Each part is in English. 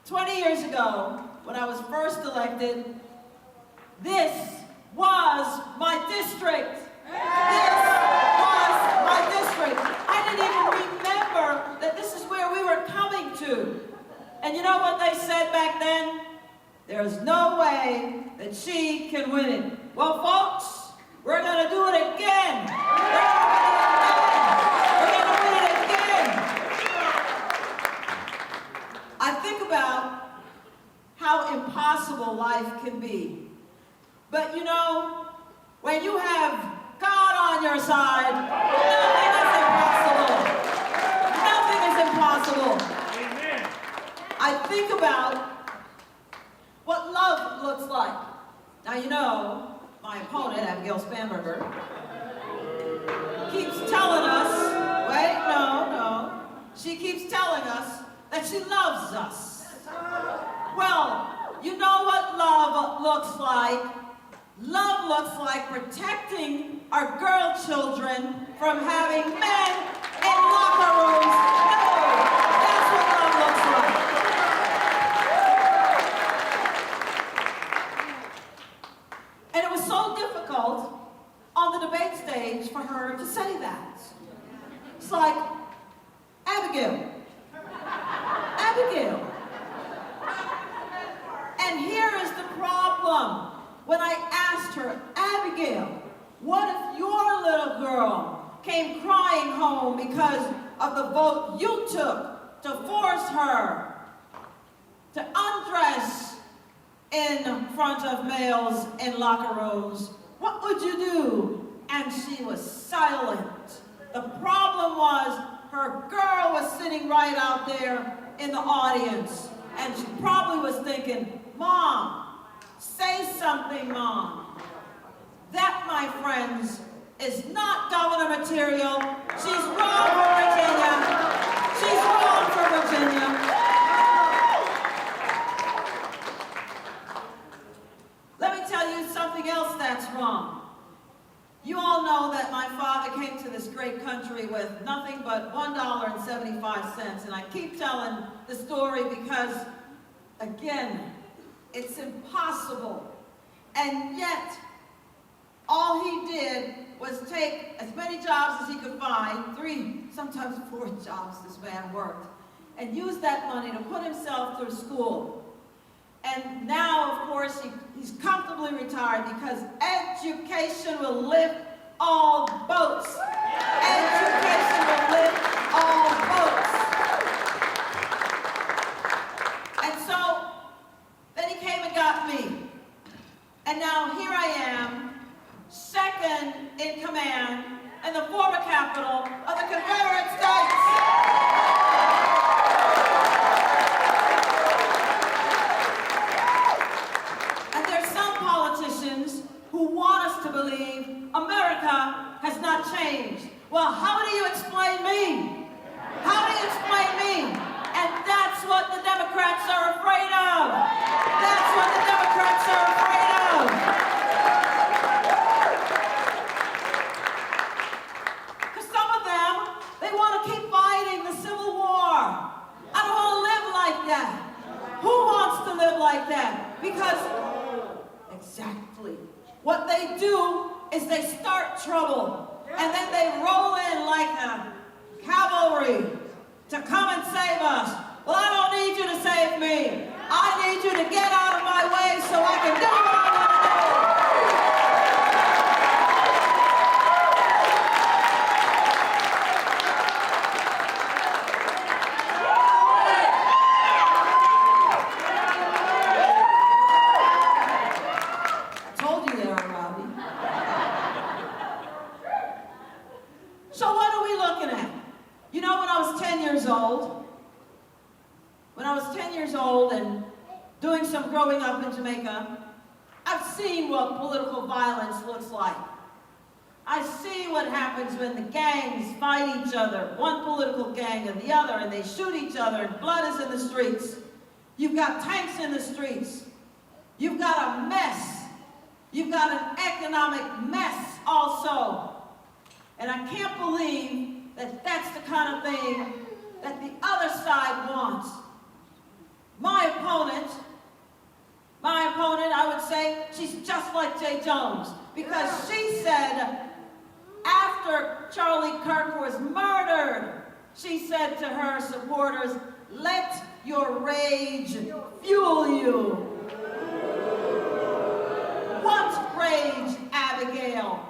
20 years ago, when I was first elected, this was my district. This was my district. I didn't even remember that this is where we were coming to. And you know what they said back then? There's no way that she can win it. Well, folks, we're going to do it again. We're going to win it again. I think about how impossible life can be. But you know, when you have God on your side, nothing is impossible. Nothing is impossible. Amen. I think about what love looks like. Now you know, my opponent, Abigail Spanberger, keeps telling us, wait, no, she keeps telling us that she loves us. Well, you know what love looks like? Love looks like protecting our girl children from having men in locker rooms. No, that's what love looks like. And it was so difficult on the debate stage for her to say that. It's like, Abigail. And here is the problem. When I asked her, Abigail, what if your little girl came crying home because of the vote you took to force her to undress in front of males in locker rooms? What would you do? And she was silent. The problem was her girl was sitting right out there in the audience, and she probably was thinking, Mom, say something, Mom. That, my friends, is not governor material. She's wrong for Virginia. She's wrong for Virginia. Let me tell you something else that's wrong. You all know that my father came to this great country with nothing but $1.75, and I keep telling the story because, again, it's impossible. And yet, all he did was take as many jobs as he could find, 3, sometimes 4 jobs this man worked, and use that money to put himself through school. And now, of course, he's comfortably retired because education will lift all boats. Education will lift all boats. And so, then he came and got me. And now here I am, second in command in the former capital of the Confederate States. Who want us to believe America has not changed. Well, how do you explain me? How do you explain me? And that's what the Democrats are afraid of. That's what the Democrats are afraid of. Because some of them, they want to keep fighting the Civil War. I don't want to live like that. Who wants to live like that? Because, exactly. What they do is they start trouble, and then they roll in like a cavalry to come and save us. Well, I don't need you to save me. I need you to get out of my way so I can do what I want to do. And doing some growing up in Jamaica, I've seen what political violence looks like. I see what happens when the gangs fight each other, one political gang and the other, and they shoot each other, and blood is in the streets. You've got tanks in the streets. You've got a mess. You've got an economic mess also. And I can't believe that that's the kind of thing that the other side wants. My just like Jay Jones, because she said after Charlie Kirk was murdered, she said to her supporters, "Let your rage fuel you." What rage, Abigail?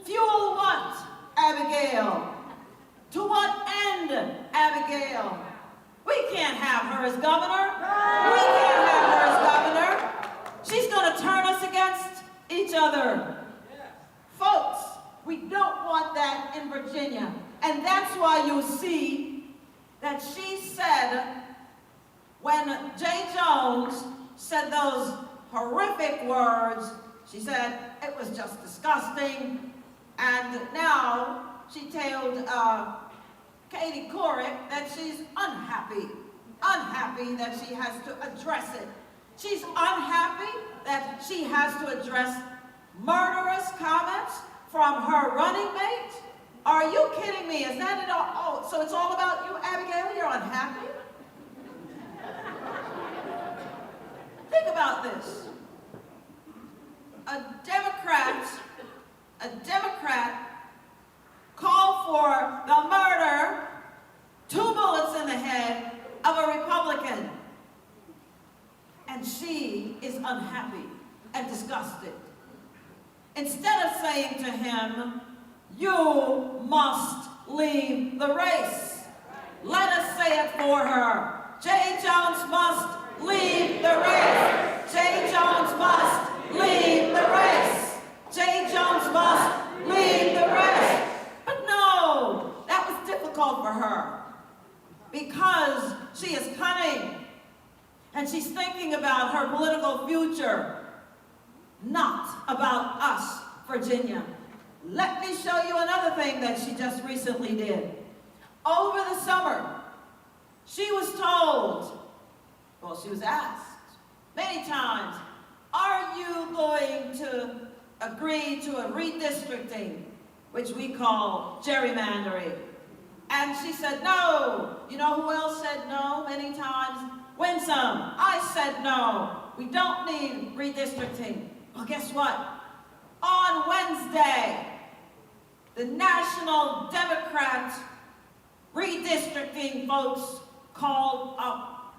Fuel what, Abigail? To what end, Abigail? We can't have her as governor. We can't have her as governor. She's going to turn us against each other. Folks, we don't want that in Virginia. And that's why you see that she said, when Jay Jones said those horrific words, she said it was just disgusting. And now she told Katie Couric that she's unhappy that she has to address it. She's unhappy that she has to address murderous comments from her running mate. Are you kidding me? Is that it all? Oh, so it's all about you, Abigail? You're unhappy? Think about this. A Democrat called for the murder, 2 bullets in the head, of a Republican. And she is unhappy and disgusted. Instead of saying to him, "You must leave the race," let us say it for her. Jay Jones must leave the race. Jay Jones must leave the race. Jay Jones must leave the race. But no, that was difficult for her because she is cunning and she's thinking about her political future, not about us, Virginia. Let me show you another thing that she just recently did. Over the summer, she was told, well, she was asked many times, "Are you going to agree to a redistricting, which we call gerrymandering?" And she said no. You know who else said no many times? Winsome. I said no. We don't need redistricting. Well, guess what? On Wednesday, the National Democrat redistricting folks called up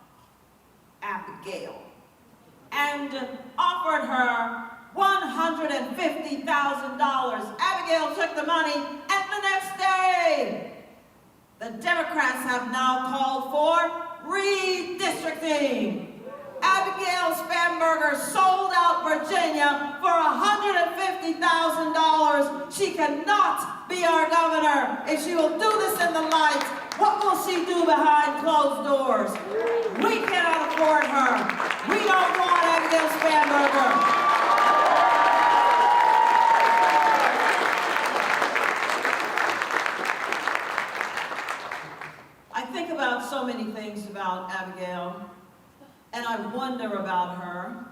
Abigail and offered her $150,000. Abigail took the money, and the next day, the Democrats have now called for redistricting. Abigail Spanberger sold out Virginia for $150,000. She cannot be our governor. If she will do this in the lights, what will she do behind closed doors? We cannot afford her. We don't want Abigail Spanberger. I think about so many things about Abigail, and I wonder about her.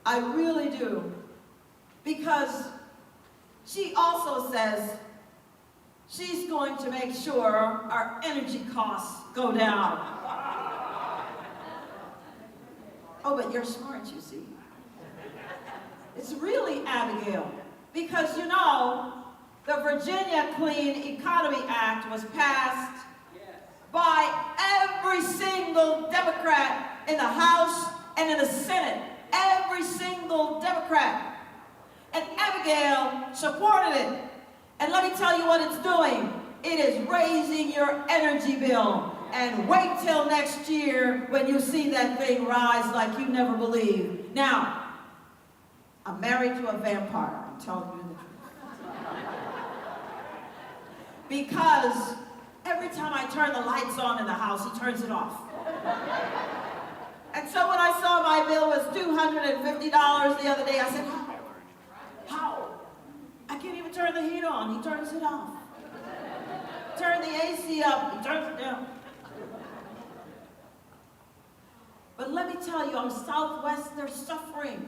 I really do. Because she also says she's going to make sure our energy costs go down. Oh, but you're smart, you see. It's really Abigail. Because, you know, the Virginia Clean Economy Act was passed by every single Democrat in the House and in the Senate. Every single Democrat. And Abigail supported it. And let me tell you what it's doing. It is raising your energy bill. And wait till next year when you see that thing rise like you never believed. Now, I'm married to a vampire. I'm telling you the truth. Because every time I turn the lights on in the house, he turns it off. And so when I saw my bill was $250 the other day, I said, how? I can't even turn the heat on. He turns it off. Turn the AC up. He turns it down. But let me tell you, on Southwest, they're suffering.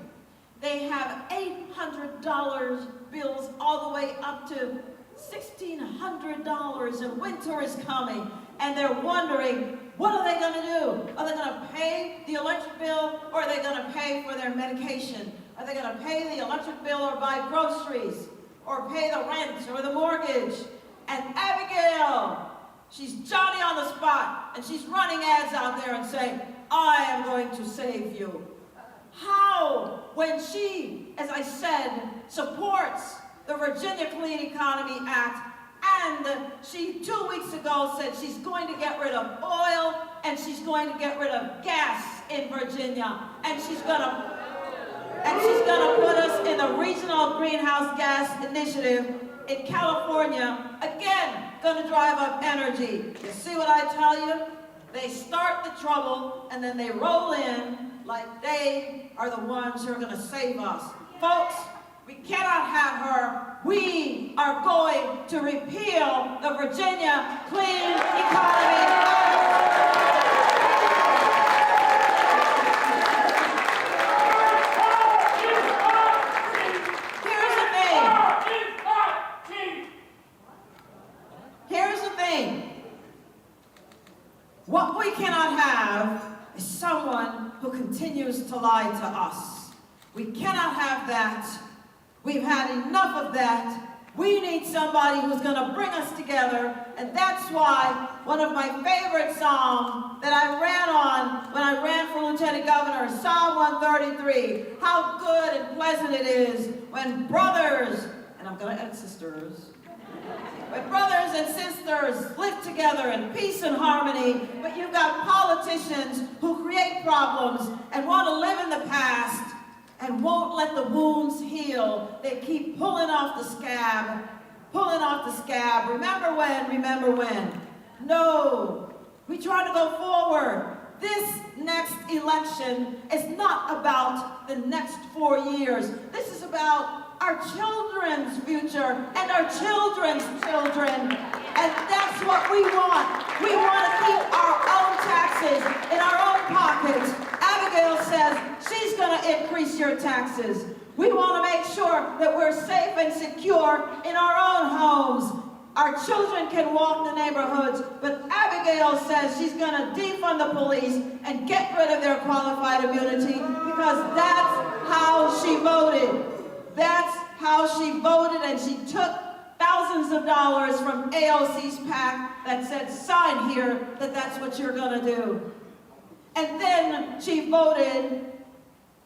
They have $800 bills all the way up to $1,600, and winter is coming, and they're wondering, what are they going to do? Are they going to pay the electric bill, or are are they going to pay for their medication? Are they going to pay the electric bill or buy groceries or pay the rent or the mortgage? And Abigail, she's Johnny on the spot, and she's running ads out there and saying, I am going to save you. How, when she, as I said, supports the Virginia Clean Economy Act, and she 2 weeks ago said she's going to get rid of oil and she's going to get rid of gas in Virginia, and she's going to put us in the Regional Greenhouse Gas Initiative in California, again, going to drive up energy. You see what I tell you? They start the trouble and then they roll in like they are the ones who are going to save us. Folks, we cannot have her. We are going to repeal the Virginia Clean Economy Act. Here's the thing. What we cannot have is someone who continues to lie to us. We cannot have that. We've had enough of that. We need somebody who's going to bring us together, and that's why one of my favorite songs that I ran on when I ran for Lieutenant Governor is Psalm 133. How good and pleasant it is when brothers, and I'm going to add sisters, when brothers and sisters live together in peace and harmony, but you've got politicians who create problems and want to live in the past and won't let the wounds heal. They keep pulling off the scab, pulling off the scab. Remember when? No, we try to go forward. This next election is not about the next 4 years. This is about our children's future and our children's children. And that's what we want. We want to keep our own taxes in our own pockets. Abigail says she's going to increase your taxes. We want to make sure that we're safe and secure in our own homes. Our children can walk the neighborhoods, but Abigail says she's going to defund the police and get rid of their qualified immunity because that's how she voted. That's how she voted, and she took thousands of dollars from AOC's PAC that said, sign here that that's what you're going to do. And then she voted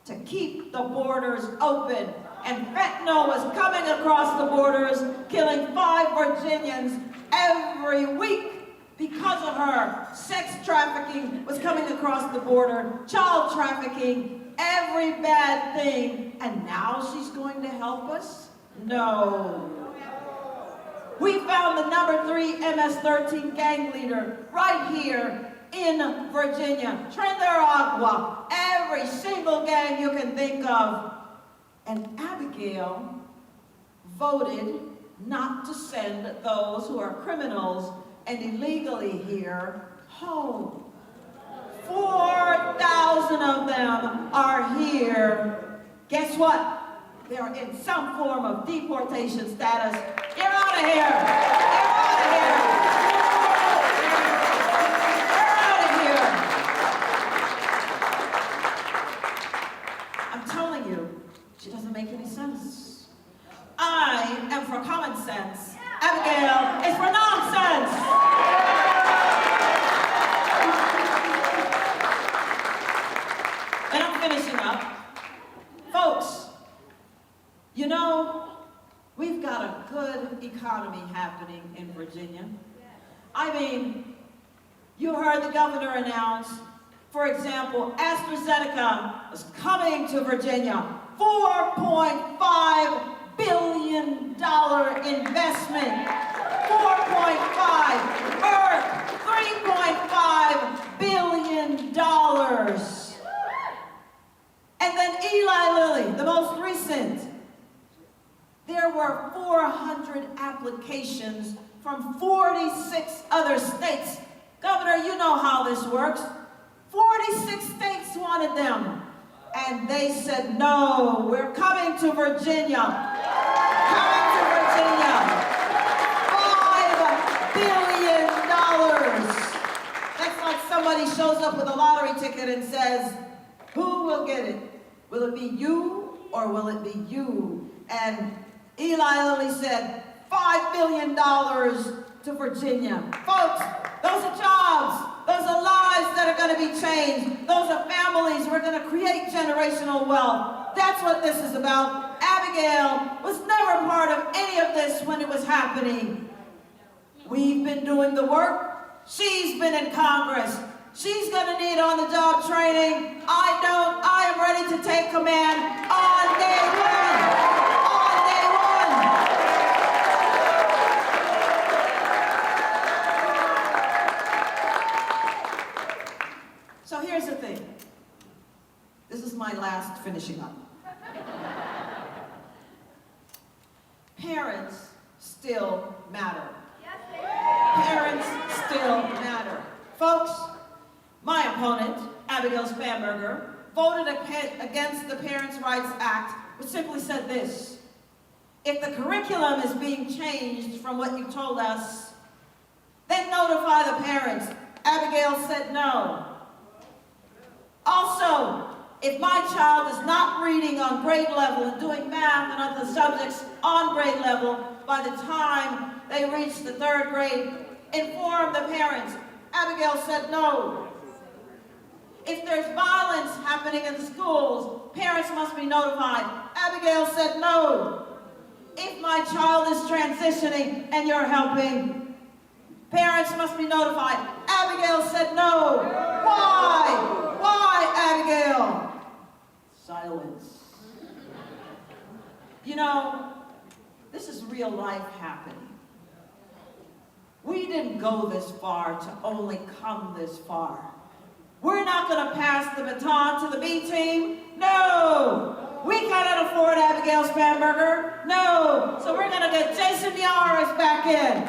to keep the borders open. And fentanyl was coming across the borders, killing 5 Virginians every week because of her. Sex trafficking was coming across the border, child trafficking, every bad thing. And now she's going to help us? No. We found the number 3 MS-13 gang leader right here in Virginia. Trinidad, every single gang you can think of. And Abigail voted not to send those who are criminals and illegally here home. 4,000 of them are here. Guess what? They're in some form of deportation status. Get out of here! Get out of here! Get out of here! I'm telling you, she doesn't make any sense. I am for common sense. Abigail is for nonsense. And I'm finishing up. Folks, you know, we've got a good economy happening in Virginia. I mean, you heard the governor announce, for example, AstraZeneca is coming to Virginia. $4.5 billion investment. 4.5. Earth, $3.5 billion. And then Eli Lilly, the most recent. There were 400 applications from 46 other states. Governor, you know how this works. 46 states wanted them. And they said, no, we're coming to Virginia. Coming to Virginia. $5 billion. That's like somebody shows up with a lottery ticket and says, Who will get it? Will it be you or will it be you? And Eli Lilly said, $5 billion to Virginia. Folks, those are jobs. Those are lives that are going to be changed. Those are families who are going to create generational wealth. That's what this is about. Abigail was never part of any of this when it was happening. We've been doing the work. She's been in Congress. She's going to need on-the-job training. I don't. I am ready to take command on day one. On day one. So here's the thing. This is my last finishing up. Parents still matter. Parents still matter. Folks, my opponent, Abigail Spanberger, voted against the Parents' Rights Act, which simply said this: if the curriculum is being changed from what you told us, then notify the parents. Abigail said no. Also, if my child is not reading on grade level and doing math and other subjects on grade level by the time they reach the 3rd grade, inform the parents. Abigail said no. If there's violence happening in the schools, parents must be notified. Abigail said no. If my child is transitioning and you're helping, parents must be notified. Abigail said no. Why? Why, Abigail? Silence. You know, this is real life happening. We didn't go this far to only come this far. We're not going to pass the baton to the B team. No. We cannot afford Abigail Spanberger. No. So we're going to get Jason Yaris back in.